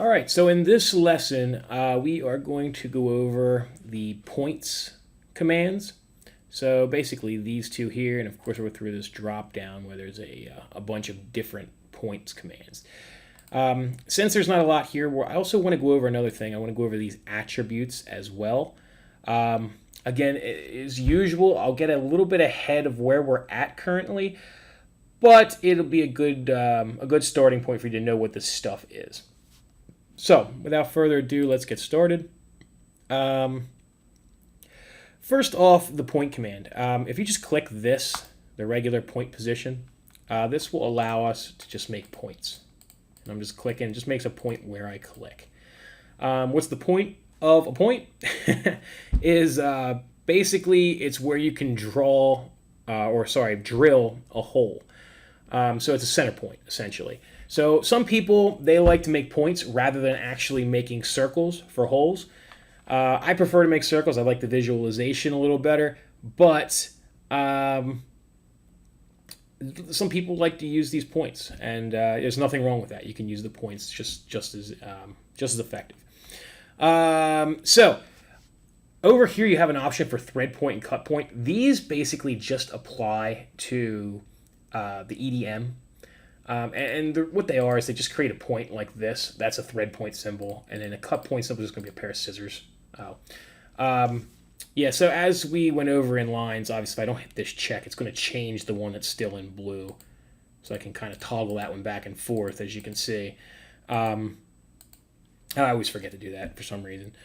All right, so in this lesson, we are going to go over the points commands. So basically these two here, and of course we're through this drop down where there's a bunch of different points commands. Since there's not a lot here, I also want to go over another thing. I want to go over these attributes as well. Again, as usual, I'll get a little bit ahead of where we're at currently, but it'll be a good starting point for you to know what this stuff is. So, without further ado, let's get started. First off, the point command. If you just click this, the regular point position, this will allow us to just make points. And I'm just clicking, it just makes a point where I click. What's the point of a point? Is basically it's where you can drill a hole. So it's a center point, essentially. So some people, they like to make points rather than actually making circles for holes. I prefer to make circles. I like the visualization a little better. But some people like to use these points, and there's nothing wrong with that. You can use the points just as effective. So over here you have an option for thread point and cut point. These basically just apply to the EDM. What they are is they just create a point like this. That's a thread point symbol. And then a cut point symbol is going to be a pair of scissors. So as we went over in lines, obviously if I don't hit this check, it's going to change the one that's still in blue. So I can kind of toggle that one back and forth, as you can see. I always forget to do that for some reason.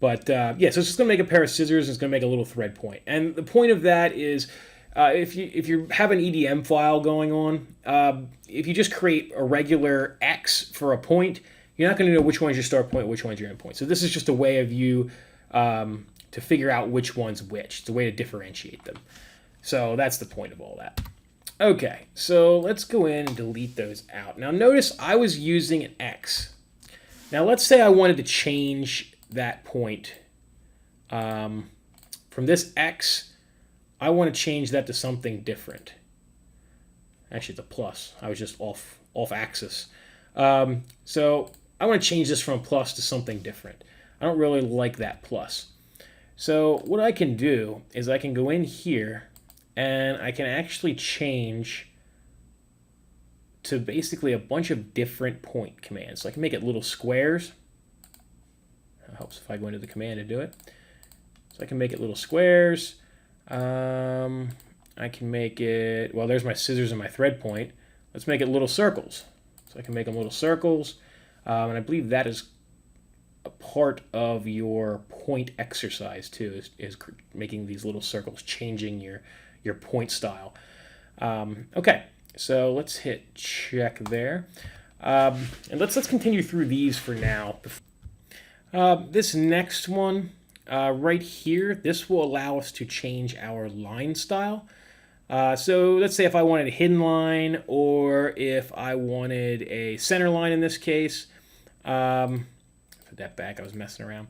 But so it's just going to make a pair of scissors, and it's going to make a little thread point. And the point of that is, if you have an EDM file going on, if you just create a regular X for a point, you're not going to know which one's your start point, which one's your end point. So this is just a way of you to figure out which one's which. It's a way to differentiate them. So that's the point of all that. Okay, so let's go in and delete those out. Now notice I was using an X. Now let's say I wanted to change that point from this X. I want to change that to something different. Actually, it's a plus. I was just off axis. So I want to change this from a plus to something different. I don't really like that plus. So what I can do is I can go in here and I can actually change to basically a bunch of different point commands. So I can make it little squares. It helps if I go into the command to do it. So I can make it little squares. I can make it, well, there's my scissors and my thread point. Let's make it little circles. So I can make them little circles. And I believe that is a part of your point exercise too, is making these little circles, changing your point style. Okay, so let's hit check there. And let's continue through these for now. This next one, right here, this will allow us to change our line style. So let's say if I wanted a hidden line, or if I wanted a center line in this case. Put that back, I was messing around.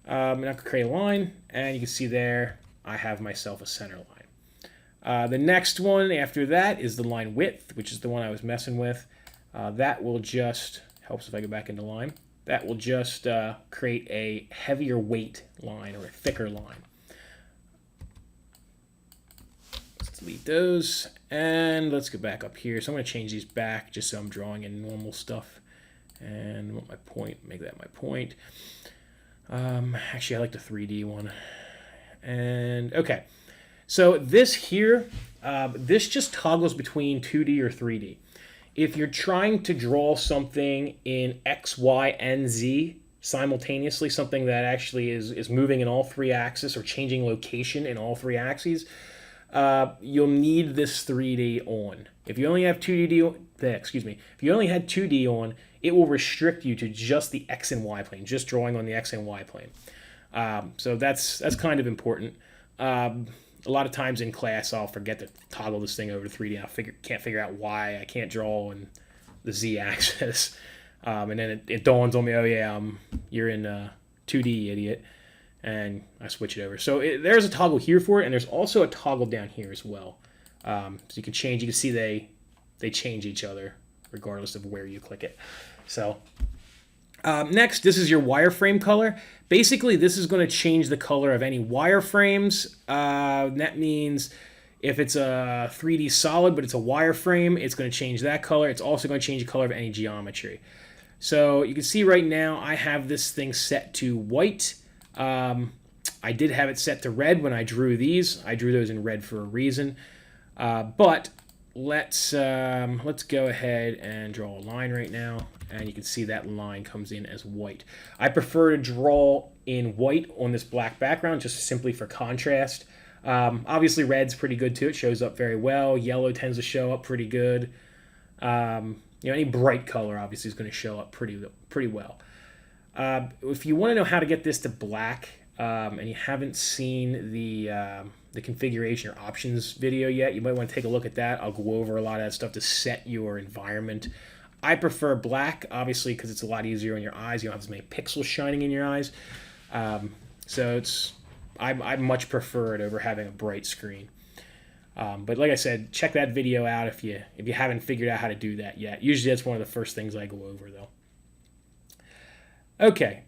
And I could create a line, and you can see there I have myself a center line. The next one after that is the line width, which is the one I was messing with. That will just, helps if I go back into line. That will just create a heavier weight line or a thicker line. Let's delete those, and let's go back up here. So I'm going to change these back just so I'm drawing in normal stuff. And I want my point, make that my point. Actually, I like the 3D one. And okay, so this here, this just toggles between 2D or 3D. If you're trying to draw something in X, Y, and Z simultaneously, something that actually is moving in all three axes or changing location in all three axes, you'll need this 3D on. If you only have 2D, if you only had 2D on, it will restrict you to just the X and Y plane, just drawing on the X and Y plane. So that's kind of important. A lot of times in class, I'll forget to toggle this thing over to 3D. I can't figure out why I can't draw on the Z-axis. And then it dawns on me, oh yeah, you're in 2D, idiot. And I switch it over. So there's a toggle here for it, and there's also a toggle down here as well. So you can change, you can see they change each other regardless of where you click it. So Next, this is your wireframe color. Basically, this is going to change the color of any wireframes. That means if it's a 3D solid, but it's a wireframe, it's going to change that color. It's also going to change the color of any geometry. So you can see right now I have this thing set to white. I did have it set to red when I drew these. I drew those in red for a reason. But let's go ahead and draw a line right now. And you can see that line comes in as white. I prefer to draw in white on this black background just simply for contrast. Obviously red's pretty good too. It shows up very well. Yellow tends to show up pretty good. Any bright color obviously is going to show up pretty well. If you want to know how to get this to black and you haven't seen the configuration or options video yet, you might want to take a look at that. I'll go over a lot of that stuff to set your environment. I prefer black, obviously, because it's a lot easier on your eyes. You don't have as many pixels shining in your eyes. So I much prefer it over having a bright screen. But like I said, check that video out if you haven't figured out how to do that yet. Usually that's one of the first things I go over, though. Okay.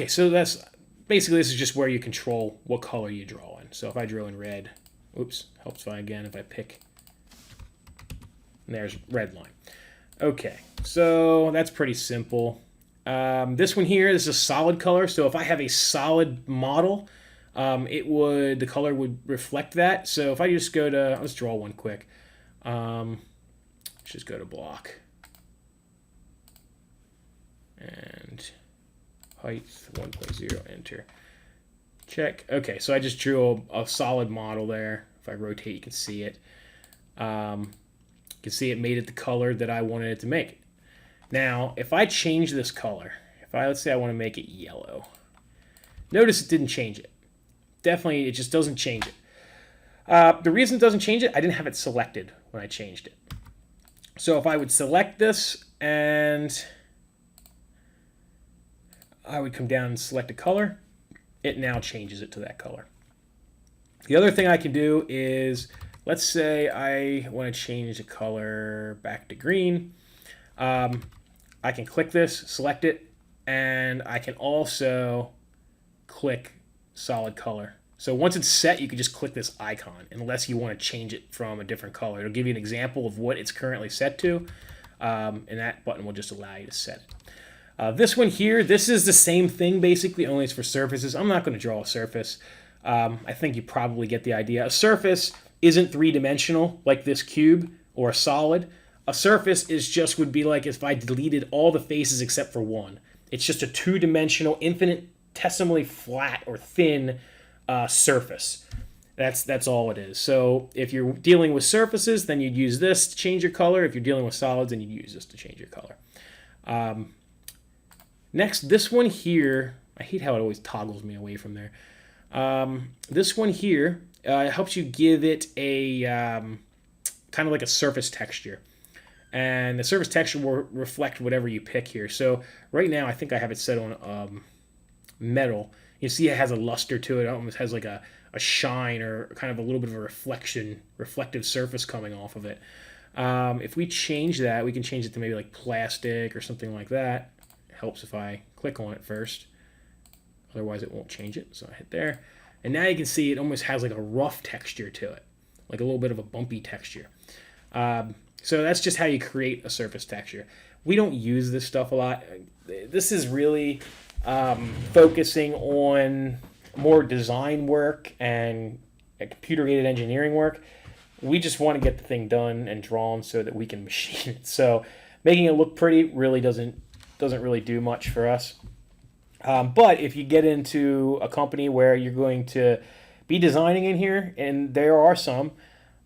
So that's basically, this is just where you control what color you draw in. So if I draw in red, oops, helps if I again if I pick. And there's red line. Okay, so that's pretty simple. This one here is a solid color. So if I have a solid model, the color would reflect that. So if I just go to, let's draw one quick. Let's just go to block. And height 1.0, enter. Check. Okay, so I just drew a solid model there. If I rotate, you can see it. You can see it made it the color that I wanted it to make it. Now, if I change this color, let's say I want to make it yellow. Notice it didn't change it. Definitely, it just doesn't change it. The reason it doesn't change it, I didn't have it selected when I changed it. So if I would select this and I would come down and select a color, it now changes it to that color. The other thing I can do is, let's say I want to change the color back to green. I can click this, select it, and I can also click solid color. So once it's set, you can just click this icon unless you want to change it from a different color. It'll give you an example of what it's currently set to, and that button will just allow you to set it. This one here, this is the same thing basically, only it's for surfaces. I'm not going to draw a surface. I think you probably get the idea. A surface isn't three-dimensional like this cube or a solid. A surface would be like if I deleted all the faces except for one. It's just a two-dimensional, infinitesimally flat or thin surface. That's all it is. So if you're dealing with surfaces, then you'd use this to change your color. If you're dealing with solids, then you'd use this to change your color. Next, this one here, I hate how it always toggles me away from there. This one here helps you give it a kind of like a surface texture. And the surface texture will reflect whatever you pick here. So right now, I think I have it set on metal. You see it has a luster to it. It almost has like a shine or kind of a little bit of a reflective surface coming off of it. If we change that, we can change it to maybe like plastic or something like that. It helps if I click on it first. Otherwise, it won't change it. So I hit there. And now you can see it almost has like a rough texture to it, like a little bit of a bumpy texture. So that's just how you create a surface texture. We don't use this stuff a lot. This is really focusing on more design work and computer-aided engineering work. We just want to get the thing done and drawn so that we can machine it. So making it look pretty really doesn't really do much for us. But if you get into a company where you're going to be designing in here, and there are some,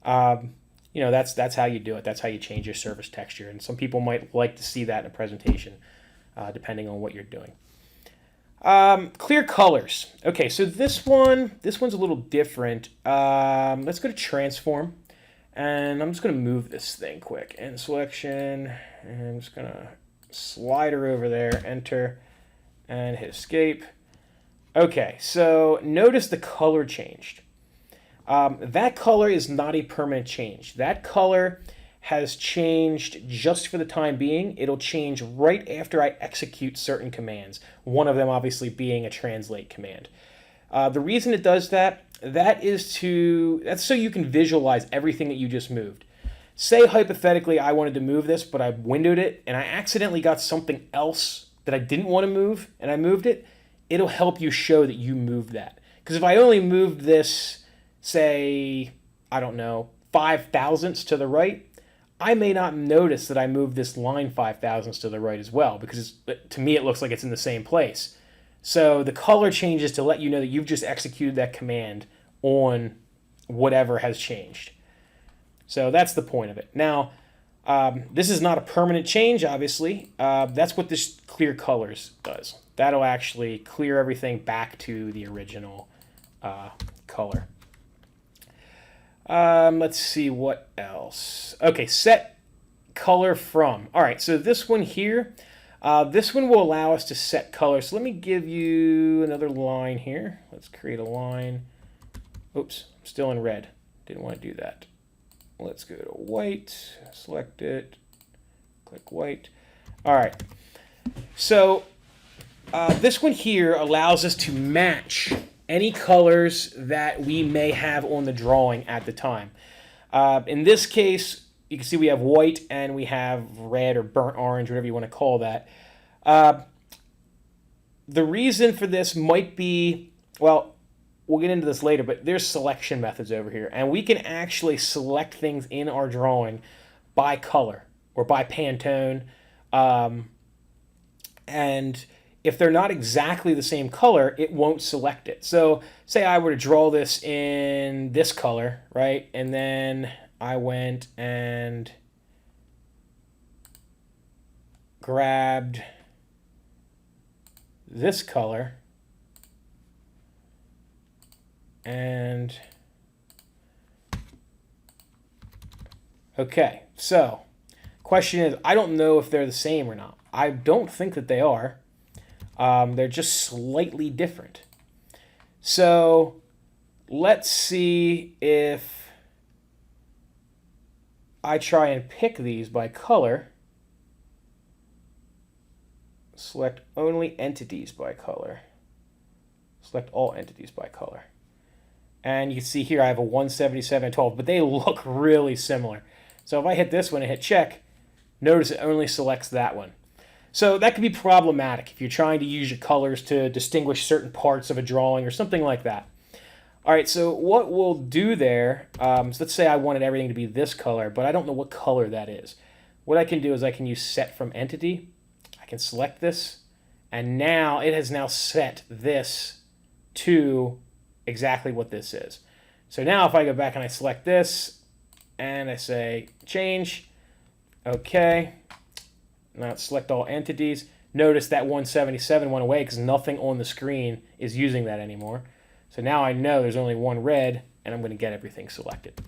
that's how you do it. That's how you change your surface texture. And some people might like to see that in a presentation, depending on what you're doing. Clear colors. Okay, so this one's a little different. Let's go to transform, and I'm just going to move this thing quick. End selection, and I'm just going to slide her over there, enter, and hit escape. Okay, so notice the color changed. That color is not a permanent change. That color has changed just for the time being. It'll change right after I execute certain commands, one of them obviously being a translate command. The reason it does that, that's so you can visualize everything that you just moved. Say hypothetically I wanted to move this, but I windowed it and I accidentally got something else that I didn't want to move and I moved it, it'll help you show that you moved that. Because if I only moved this, say, I don't know, 5 thousandths to the right, I may not notice that I moved this line 5 thousandths to the right as well, because to me it looks like it's in the same place. So the color changes to let you know that you've just executed that command on whatever has changed. So that's the point of it. Now, this is not a permanent change, obviously. That's what this clear colors does. That'll actually clear everything back to the original color. Let's see what else. Okay, set color from. All right, so this one here, this one will allow us to set color. So let me give you another line here. Let's create a line. Oops, I'm still in red. Didn't want to do that. Let's go to white, select it, click white. All right, so this one here allows us to match any colors that we may have on the drawing at the time. In this case, you can see we have white and we have red or burnt orange, whatever you want to call that. The reason for this might be, well, we'll get into this later, but there's selection methods over here. And we can actually select things in our drawing by color or by Pantone. And if they're not exactly the same color, it won't select it. So say I were to draw this in this color, right? And then I went and grabbed this color and okay, so question is, I don't know if they're the same or not. I don't think that they are. They're just slightly different. So let's see if I try and pick these by color. Select only entities by color. Select all entities by color. And you can see here I have a 177 and 12, but they look really similar. So if I hit this one and hit check, notice it only selects that one. So that can be problematic if you're trying to use your colors to distinguish certain parts of a drawing or something like that. All right, so what we'll do there, so let's say I wanted everything to be this color, but I don't know what color that is. What I can do is I can use set from entity. I can select this, and now it has now set this to exactly what this is. So now if I go back and I select this, and I say change, okay. Now select all entities. Notice that 177 went away because nothing on the screen is using that anymore. So now I know there's only one red, and I'm going to get everything selected.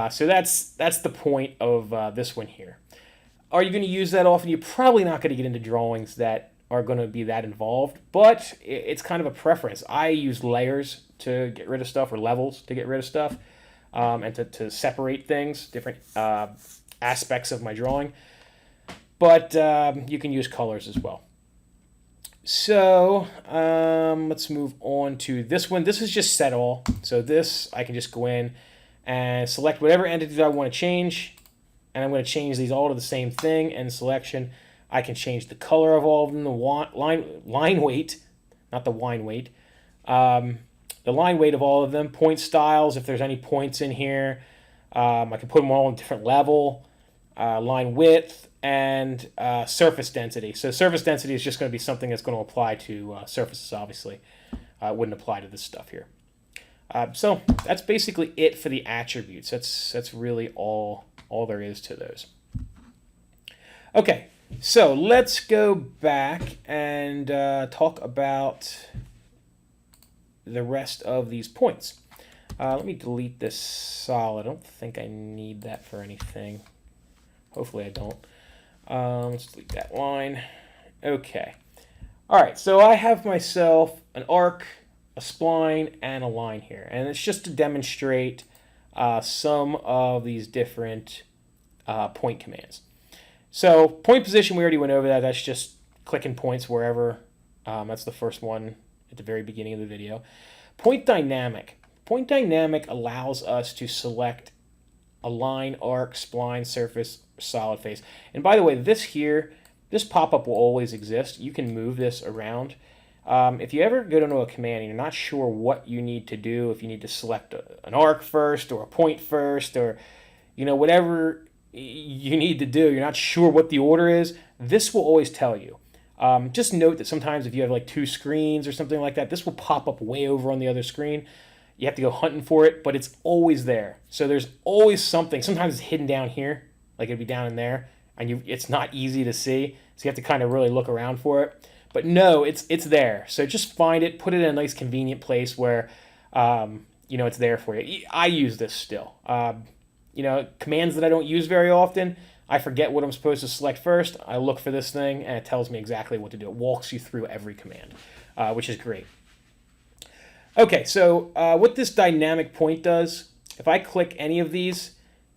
So that's the point of this one here. Are you going to use that often? You're probably not going to get into drawings that are going to be that involved, but it's kind of a preference. I use layers to get rid of stuff, or levels to get rid of stuff, and to separate things, different aspects of my drawing. But you can use colors as well. So let's move on to this one. This is just set all. So this, I can just go in and select whatever entities I want to change. And I'm going to change these all to the same thing. And selection, I can change the color of all of them, the line weight, not the wine weight. The line weight of all of them, point styles, if there's any points in here. I can put them all on a different level. Line width, and surface density. So surface density is just going to be something that's going to apply to surfaces, obviously. It wouldn't apply to this stuff here. So that's basically it for the attributes. That's really all there is to those. Okay, so let's go back and talk about the rest of these points. Let me delete this solid. I don't think I need that for anything. Hopefully I don't. Let's delete that line. Okay. All right, so I have myself an arc, a spline, and a line here. And it's just to demonstrate some of these different point commands. So point position, we already went over that. That's just clicking points wherever. That's the first one at the very beginning of the video. Point dynamic. Point dynamic allows us to select a line, arc, spline, surface, solid face. And by the way, this pop-up will always exist. You can move this around. If you ever go into a command and you're not sure what you need to do, if you need to select an arc first or a point first, or whatever you need to do, you're not sure what the order is, this will always tell you. Just note that sometimes if you have like two screens or something like that, this will pop up way over on the other screen. You have to go hunting for it, but it's always there. So there's always something. Sometimes it's hidden down here, like it'd be down in there, and it's not easy to see. So you have to kind of really look around for it. But no, it's there. So just find it, put it in a nice convenient place where it's there for you. I use this still. Commands that I don't use very often, I forget what I'm supposed to select first. I look for this thing, and it tells me exactly what to do. It walks you through every command, which is great. Okay, so what this dynamic point does, if I click any of these,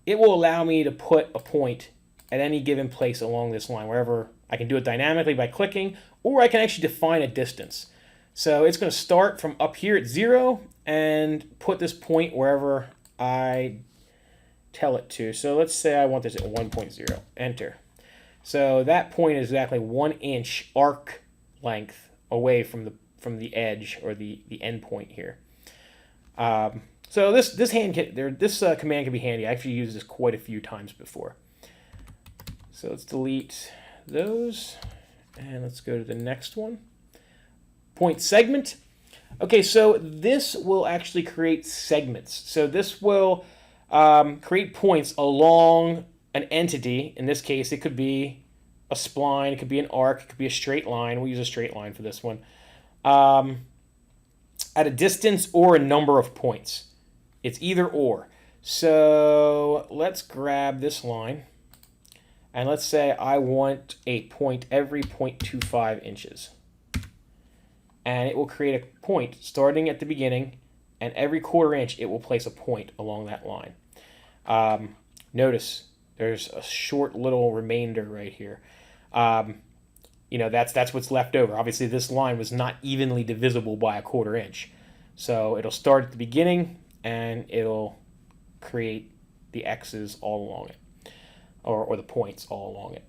it will allow me to put a point at any given place along this line, wherever. I can do it dynamically by clicking, or I can actually define a distance. So it's going to start from up here at 0 and put this point wherever I tell it to. So let's say I want this at 1.0. Enter. So that point is exactly 1 inch arc length away from the edge or the end point here. So this command can be handy. I actually used this quite a few times before. So let's delete those, and let's go to the next one. Point segment. Okay, so this will actually create segments. So this will create points along an entity. In this case, it could be a spline, it could be an arc, it could be a straight line. We'll use a straight line for this one. At a distance or a number of points. It's either or. So let's grab this line. And let's say I want a point every 0.25 inches. And it will create a point starting at the beginning, and every quarter inch it will place a point along that line. Notice there's a short little remainder right here. That's what's left over. Obviously, this line was not evenly divisible by a quarter inch. So it'll start at the beginning, and it'll create the X's all along it. Or the points all along it.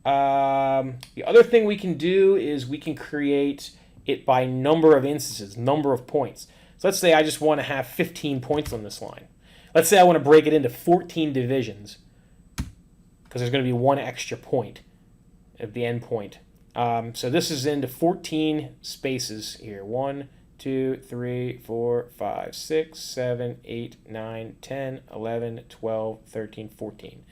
The other thing we can do is we can create it by number of instances, number of points. So let's say I just want to have 15 points on this line. Let's say I want to break it into 14 divisions, because there's going to be one extra point at the end point. So this is into 14 spaces here. 1, 2, 3, 4, 5, 6, 7, 8, 9, 10, 11, 12, 13, 14.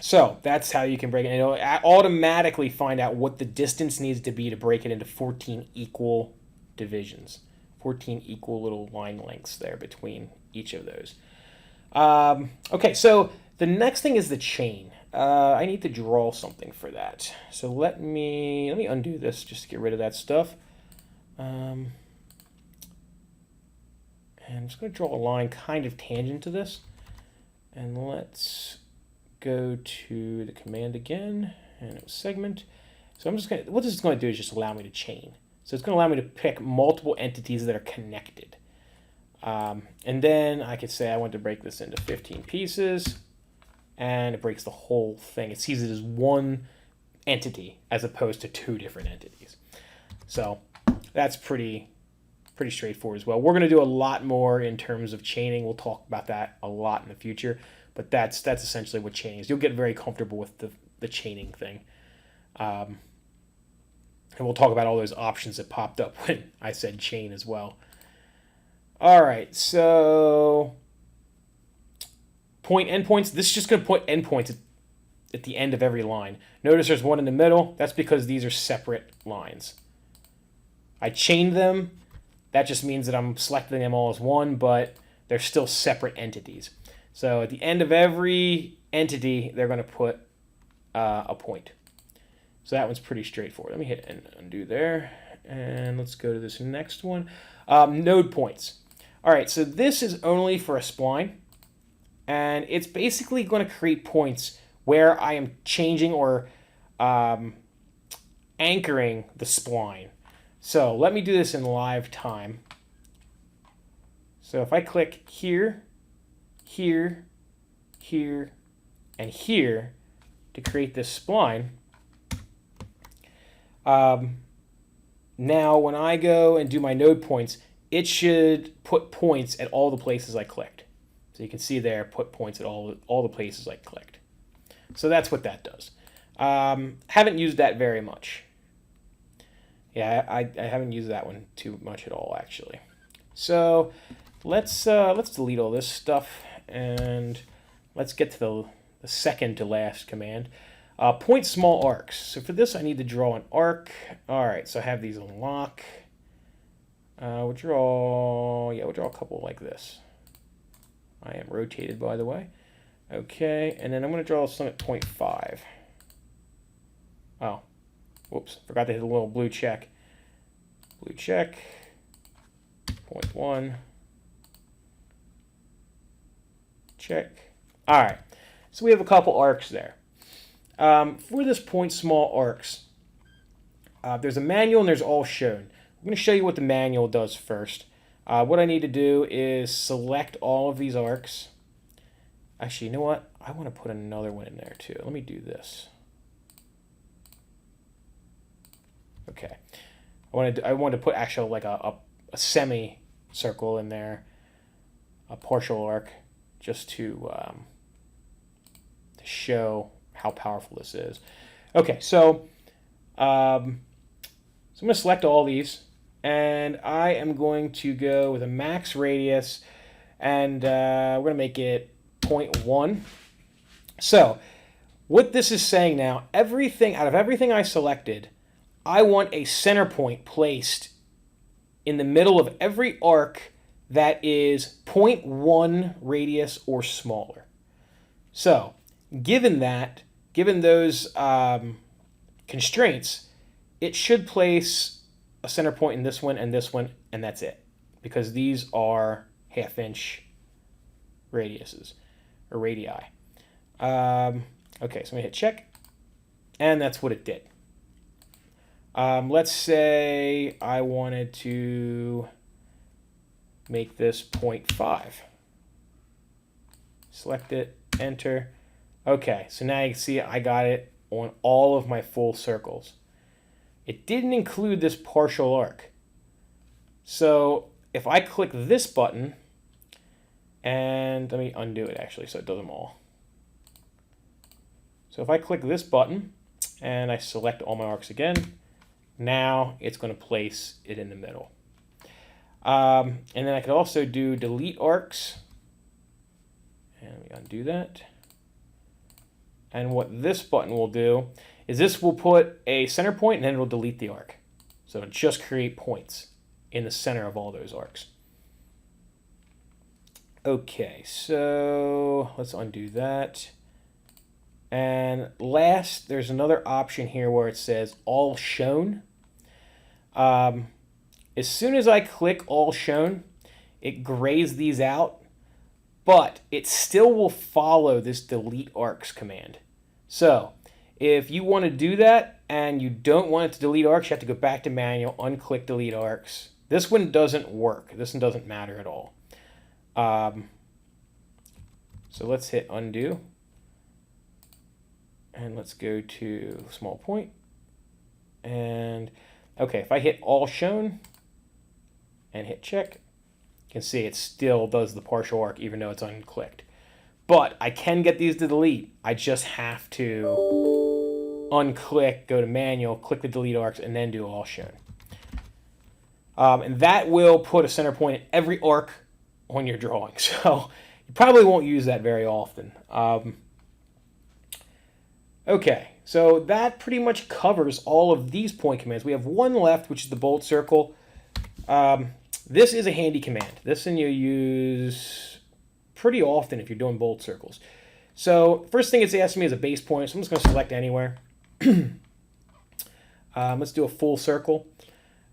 So that's how you can break it. It'll automatically find out what the distance needs to be to break it into 14 equal divisions. 14 equal little line lengths there between each of those. Okay, so the next thing is the chain. I need to draw something for that. So let me undo this just to get rid of that stuff. And I'm just going to draw a line kind of tangent to this. And let's go to the command again, and it was segment. So what this is going to do is just allow me to chain. So it's going to allow me to pick multiple entities that are connected. And then I could say I want to break this into 15 pieces, and it breaks the whole thing. It sees it as one entity as opposed to two different entities. So that's pretty straightforward as well. We're going to do a lot more in terms of chaining. We'll talk about that a lot in the future, but that's essentially what chaining is. You'll get very comfortable with the chaining thing. And we'll talk about all those options that popped up when I said chain as well. All right, so point endpoints. This is just going to put endpoints at the end of every line. Notice there's one in the middle. That's because these are separate lines. I chained them. That just means that I'm selecting them all as one, but they're still separate entities. So at the end of every entity, they're going to put a point. So that one's pretty straightforward. Let me hit undo there, and let's go to this next one. Node points. All right, so this is only for a spline. and it's basically going to create points where I am changing or anchoring the spline. So let me do this in live time. So if I click here, here, here, and here to create this spline, now when I go and do my node points, it should put points at all the places I clicked. So you can see there, put points at all the places I clicked. So that's what that does. Haven't used that very much. Yeah, I haven't used that one too much at all, actually. So let's delete all this stuff and let's get to the second to last command. Point small arcs. So for this, I need to draw an arc. All right, so I have these on lock. We'll draw a couple like this. I am rotated, by the way. Okay, and then I'm going to draw some at 0.5. Oh, whoops, forgot to hit a little blue check. Blue check, 0.1, check. All right, so we have a couple arcs there. For this point small arcs, there's a manual and there's all shown. I'm going to show you what the manual does first. What I need to do is select all of these arcs. Actually, you know what? I want to put another one in there too. Let me do this. Okay. I wanted to put actually like a semi-circle in there, a partial arc, just to show how powerful this is. Okay, so I'm going to select all these, and I am going to go with a max radius, and we're going to make it 0.1. So what this is saying now, out of everything I selected, I want a center point placed in the middle of every arc that is 0.1 radius or smaller. So given those constraints, it should place a center point in this one, and that's it, because these are half-inch radiuses or radii. Okay, so I'm gonna hit check, and that's what it did. Let's say I wanted to make this 0.5. Select it, enter. Okay, so now you can see I got it on all of my full circles. It didn't include this partial arc. So if I click this button, and let me undo it actually so it does them all. So if I click this button and I select all my arcs again, now it's going to place it in the middle. And then I could also do delete arcs. And let me undo that. And what this button will do is this will put a center point and then it will delete the arc. So it'll just create points in the center of all those arcs. Okay, so let's undo that. And last, there's another option here where it says all shown. As soon as I click all shown, it grays these out, but it still will follow this delete arcs command. So if you want to do that and you don't want it to delete arcs, you have to go back to manual, unclick delete arcs. This one doesn't work. This one doesn't matter at all. So let's hit undo. And let's go to small point. And okay, if I hit all shown and hit check, you can see it still does the partial arc even though it's unclicked. But I can get these to delete. I just have to unclick, go to manual, click the delete arcs, and then do all shown. And that will put a center point in every arc on your drawing. So you probably won't use that very often. Okay, so that pretty much covers all of these point commands. We have one left, which is the bolt circle. This is a handy command. This one you use pretty often if you're doing bolt circles. So first thing it's asking me is a base point, so I'm just going to select anywhere. Let's do a full circle.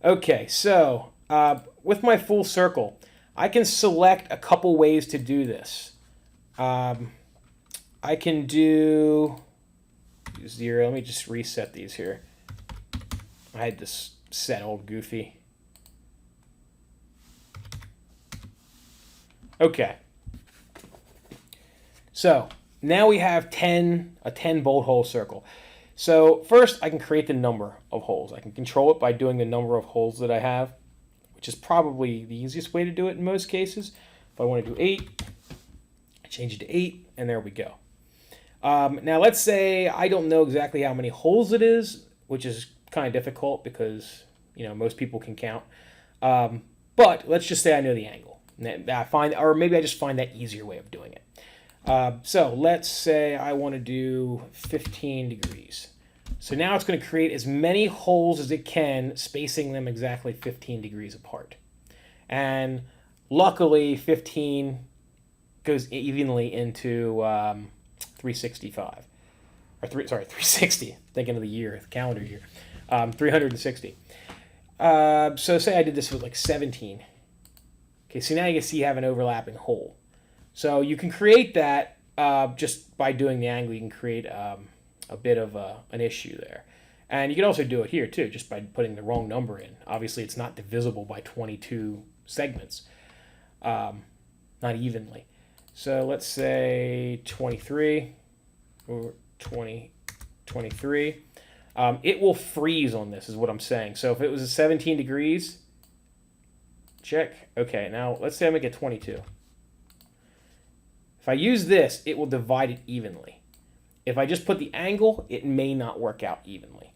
Okay, so with my full circle, I can select a couple ways to do this. I can do 0. Let me just reset these here. I had this set all goofy. Okay. So now we have a 10 bolt hole circle. So first I can create the number of holes. I can control it by doing the number of holes that I have, which is probably the easiest way to do it in most cases. If I want to do 8, I change it to 8, and there we go. Now let's say I don't know exactly how many holes it is, which is kind of difficult because most people can count. But let's just say I know the angle. Or maybe I just find that easier way of doing it. So let's say I want to do 15 degrees. So now it's going to create as many holes as it can, spacing them exactly 15 degrees apart. And luckily, 15 goes evenly into 365. 360. Thinking of the year, the calendar year. 360. So say I did this with like 17. Okay, so now you can see you have an overlapping hole. So you can create that just by doing the angle. You can create a bit of an issue there. And you can also do it here too, just by putting the wrong number in. Obviously, it's not divisible by 22 segments, not evenly. So let's say 23 or 23. It will freeze on this is what I'm saying. So if it was a 17 degrees, check. Okay, now let's say I make it 22. If I use this, it will divide it evenly. If I just put the angle, it may not work out evenly.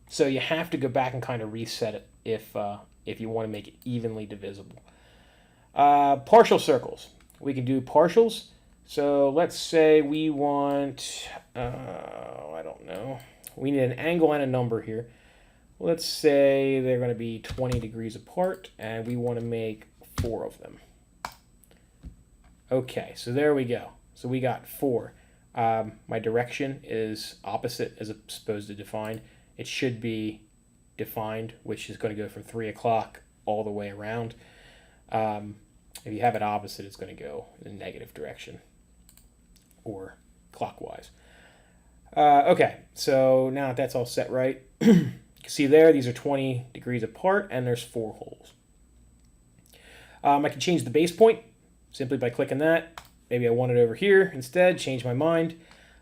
So you have to go back and kind of reset it if you want to make it evenly divisible. Partial circles. We can do partials. So let's say we want, I don't know, we need an angle and a number here. Let's say they're going to be 20 degrees apart, and we want to make 4 of them. Okay, so there we go. So we got 4. My direction is opposite as opposed to defined. It should be defined, which is going to go from 3 o'clock all the way around. If you have it opposite, it's going to go in the negative direction or clockwise. Okay, so now that that's all set right, you can see there, these are 20 degrees apart, and there's 4 holes. I can change the base point simply by clicking that. Maybe I want it over here instead, change my mind.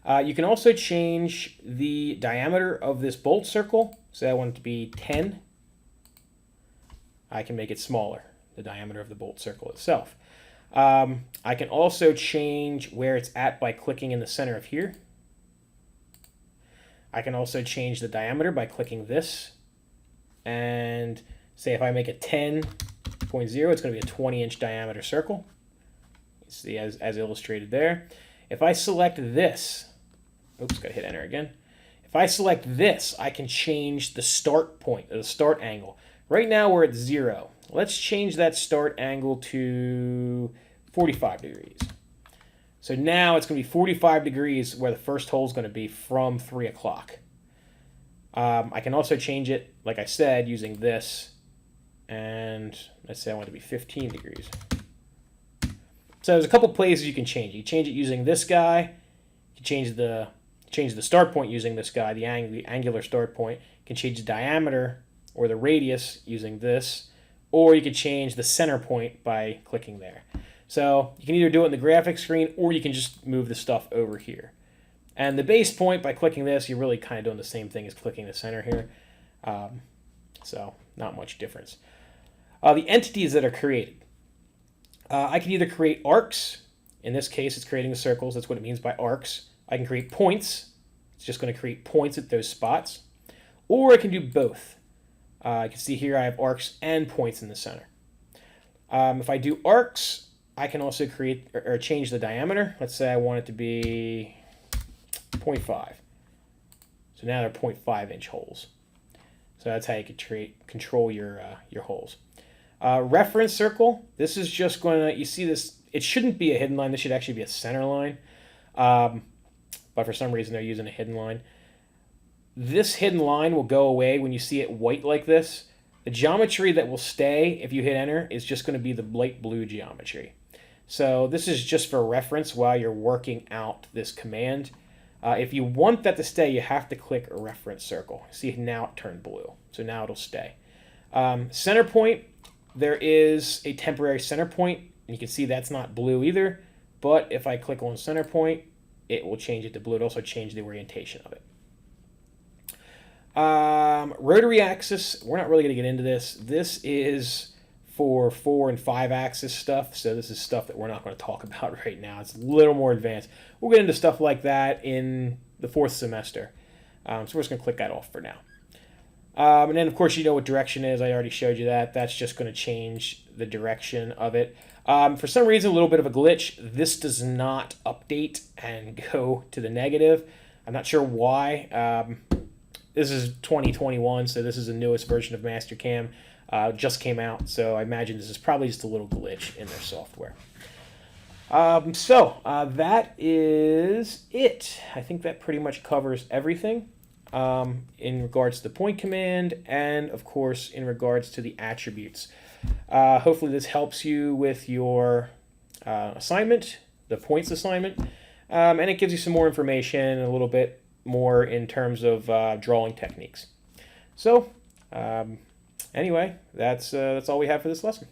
You can also change the diameter of this bolt circle. Say I want it to be 10. I can make it smaller, the diameter of the bolt circle itself. I can also change where it's at by clicking in the center of here. I can also change the diameter by clicking this. And say if I make it 10.0, it's going to be a 20-inch diameter circle. See, as illustrated there. If I select this, oops, got to hit enter again. If I select this, I can change the start point, the start angle. Right now we're at 0. Let's change that start angle to 45 degrees. So now it's going to be 45 degrees where the first hole is going to be from 3 o'clock. I can also change it, like I said, using this. And let's say I want it to be 15 degrees. So there's a couple places you can change it. You change it using this guy. You can change the start point using this guy, the angular start point. You can change the diameter or the radius using this. Or you could change the center point by clicking there. So you can either do it in the graphics screen or you can just move the stuff over here. And the base point, by clicking this, you're really kind of doing the same thing as clicking the center here. So not much difference. The entities that are created. I can either create arcs. In this case, it's creating the circles. That's what it means by arcs. I can create points. It's just going to create points at those spots. Or I can do both. You can see here I have arcs and points in the center. If I do arcs, I can also create or change the diameter. Let's say I want it to be 0.5. So now they're 0.5-inch holes. So that's how you can control your holes. Reference circle. This is just going to, you see this, it shouldn't be a hidden line. This should actually be a center line. But for some reason they're using a hidden line. This hidden line will go away when you see it white like this. The geometry that will stay if you hit enter is just going to be the light blue geometry. So this is just for reference while you're working out this command. If you want that to stay, you have to click a reference circle. See, now it turned blue. So now it'll stay. Center point, there is a temporary center point. And you can see that's not blue either. But if I click on center point, it will change it to blue. It also change the orientation of it. Rotary axis, we're not really going to get into this. This is for 4 and 5 axis stuff, so this is stuff that we're not going to talk about right now. It's a little more advanced. We'll get into stuff like that in the 4th semester. So we're just going to click that off for now. And then, of course, you know what direction is. I already showed you that. That's just going to change the direction of it. For some reason, a little bit of a glitch. This does not update and go to the negative. I'm not sure why. This is 2021, so this is the newest version of MasterCAM. Just came out, so I imagine this is probably just a little glitch in their software. That is it. I think that pretty much covers everything in regards to the point command and, of course, in regards to the attributes. Hopefully this helps you with your assignment, the points assignment, and it gives you some more information, a little bit more in terms of drawing techniques. So, anyway, that's all we have for this lesson.